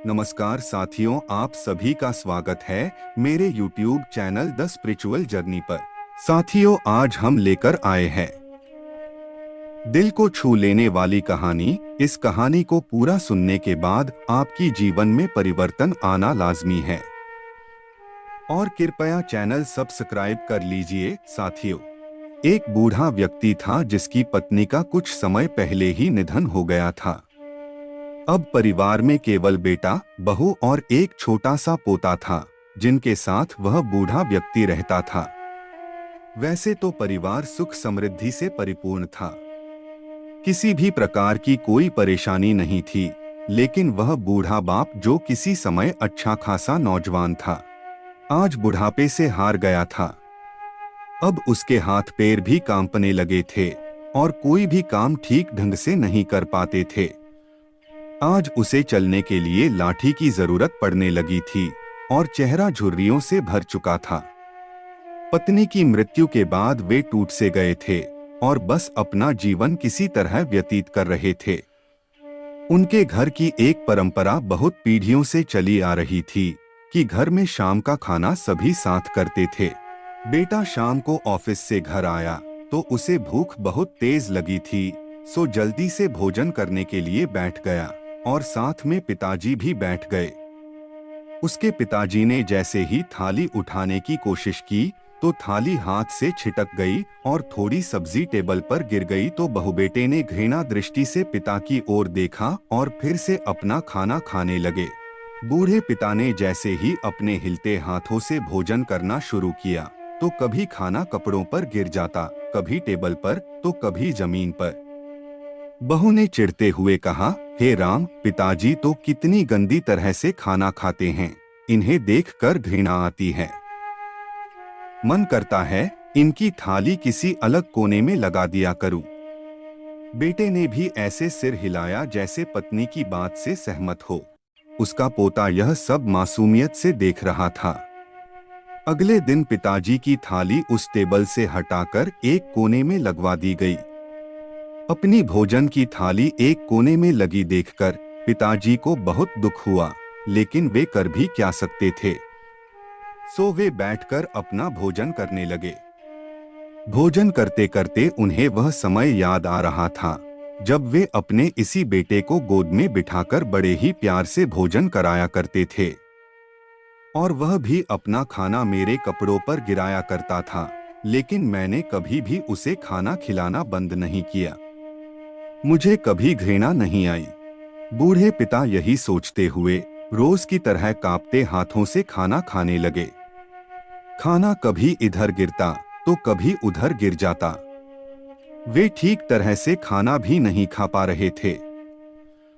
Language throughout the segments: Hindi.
नमस्कार साथियों, आप सभी का स्वागत है मेरे YouTube channel the spiritual journey पर। साथियों, आज हम लेकर आए हैं दिल को छू लेने वाली कहानी। इस कहानी को पूरा सुनने के बाद आपकी जीवन में परिवर्तन आना लाजमी है और कृपया चैनल सब्सक्राइब कर लीजिए। साथियों, एक बूढ़ा व्यक्ति था जिसकी पत्नी का कुछ समय पहले ही निधन हो गया था। अब परिवार में केवल बेटा, बहू और एक छोटा सा पोता था जिनके साथ वह बूढ़ा व्यक्ति रहता था। वैसे तो परिवार सुख समृद्धि से परिपूर्ण था, किसी भी प्रकार की कोई परेशानी नहीं थी, लेकिन वह बूढ़ा बाप जो किसी समय अच्छा खासा नौजवान था, आज बुढ़ापे से हार गया था। अब उसके हाथ पैर भी कांपने लगे थे और कोई भी काम ठीक ढंग से नहीं कर पाते थे। आज उसे चलने के लिए लाठी की जरूरत पड़ने लगी थी और चेहरा झुर्रियों से भर चुका था। पत्नी की मृत्यु के बाद वे टूट से गए थे और बस अपना जीवन किसी तरह व्यतीत कर रहे थे। उनके घर की एक परंपरा बहुत पीढ़ियों से चली आ रही थी कि घर में शाम का खाना सभी साथ करते थे। बेटा शाम को ऑफिस से घर आया तो उसे भूख बहुत तेज लगी थी, सो जल्दी से भोजन करने के लिए बैठ गया और साथ में पिताजी भी बैठ गए। उसके पिताजी ने जैसे ही थाली उठाने की कोशिश की तो थाली हाथ से छिटक गई और थोड़ी सब्जी टेबल पर गिर गई। तो बहुबेटे ने घृणा दृष्टि से पिता की ओर देखा और फिर से अपना खाना खाने लगे। बूढ़े पिता ने जैसे ही अपने हिलते हाथों से भोजन करना शुरू किया तो कभी खाना कपड़ों पर गिर जाता, कभी टेबल पर तो कभी जमीन पर। बहू ने चिढ़ते हुए कहा, हे राम, पिताजी तो कितनी गंदी तरह से खाना खाते हैं, इन्हें देखकर घृणा आती है। मन करता है इनकी थाली किसी अलग कोने में लगा दिया करूं। बेटे ने भी ऐसे सिर हिलाया जैसे पत्नी की बात से सहमत हो। उसका पोता यह सब मासूमियत से देख रहा था। अगले दिन पिताजी की थाली उस टेबल से हटाकर एक कोने में लगवा दी गई। अपनी भोजन की थाली एक कोने में लगी देखकर पिताजी को बहुत दुख हुआ, लेकिन वे कर भी क्या सकते थे। सो वे बैठकर अपना भोजन करने लगे। भोजन करते करते उन्हें वह समय याद आ रहा था जब वे अपने इसी बेटे को गोद में बिठाकर बड़े ही प्यार से भोजन कराया करते थे और वह भी अपना खाना मेरे कपड़ों पर गिराया करता था, लेकिन मैंने कभी भी उसे खाना खिलाना बंद नहीं किया। मुझे कभी घृणा नहीं आई। बूढ़े पिता यही सोचते हुए रोज की तरह कांपते हाथों से खाना खाने लगे। खाना कभी इधर गिरता तो कभी उधर गिर जाता। वे ठीक तरह से खाना भी नहीं खा पा रहे थे।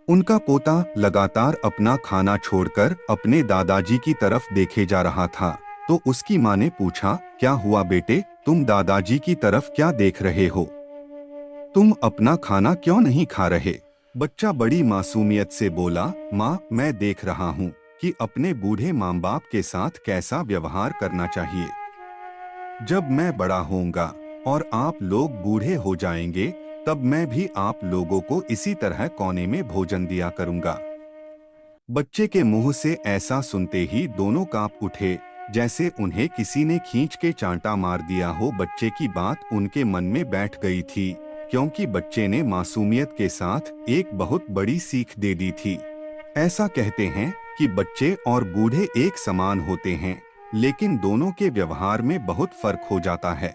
उनका पोता लगातार अपना खाना छोड़कर अपने दादाजी की तरफ देखे जा रहा था तो उसकी मां ने पूछा, क्या हुआ बेटे, तुम दादाजी की तरफ क्या देख रहे हो? तुम अपना खाना क्यों नहीं खा रहे? बच्चा बड़ी मासूमियत से बोला, माँ, मैं देख रहा हूँ कि अपने बूढ़े माँ बाप के साथ कैसा व्यवहार करना चाहिए। जब मैं बड़ा होऊंगा और आप लोग बूढ़े हो जाएंगे तब मैं भी आप लोगों को इसी तरह कोने में भोजन दिया करूंगा। बच्चे के मुंह से ऐसा सुनते ही दोनों कांप उठे जैसे उन्हें किसी ने खींच के चांटा मार दिया हो। बच्चे की बात उनके मन में बैठ गई थी क्योंकि बच्चे ने मासूमियत के साथ एक बहुत बड़ी सीख दे दी थी। ऐसा कहते हैं कि बच्चे और बूढ़े एक समान होते हैं, लेकिन दोनों के व्यवहार में बहुत फर्क हो जाता है।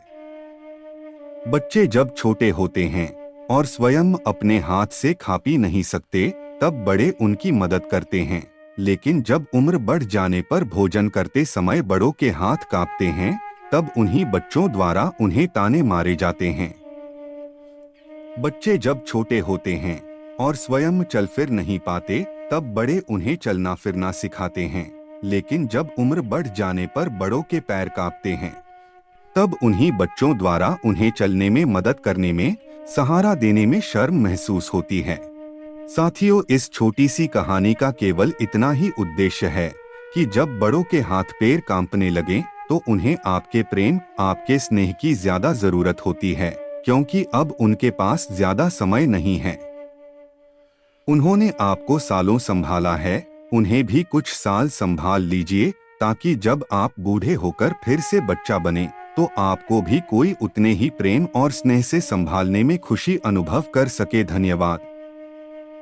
बच्चे जब छोटे होते हैं और स्वयं अपने हाथ से खा पी नहीं सकते तब बड़े उनकी मदद करते हैं, लेकिन जब उम्र बढ़ जाने पर भोजन करते समय बड़ों के हाथ कांपते हैं तब उन्हीं बच्चों द्वारा उन्हें ताने मारे जाते हैं। बच्चे जब छोटे होते हैं और स्वयं चल फिर नहीं पाते तब बड़े उन्हें चलना फिरना सिखाते हैं, लेकिन जब उम्र बढ़ जाने पर बड़ों के पैर कांपते हैं तब उन्हीं बच्चों द्वारा उन्हें चलने में मदद करने में, सहारा देने में शर्म महसूस होती है। साथियों, इस छोटी सी कहानी का केवल इतना ही उद्देश्य है कि जब बड़ों के हाथ पैर कांपने लगे तो उन्हें आपके प्रेम, आपके स्नेह की ज्यादा जरूरत होती है, क्योंकि अब उनके पास ज्यादा समय नहीं है। उन्होंने आपको सालों संभाला है उन्हें भी कुछ साल संभाल लीजिए, ताकि जब आप बूढ़े होकर फिर से बच्चा बने तो आपको भी कोई उतने ही प्रेम और स्नेह से संभालने में खुशी अनुभव कर सके। धन्यवाद।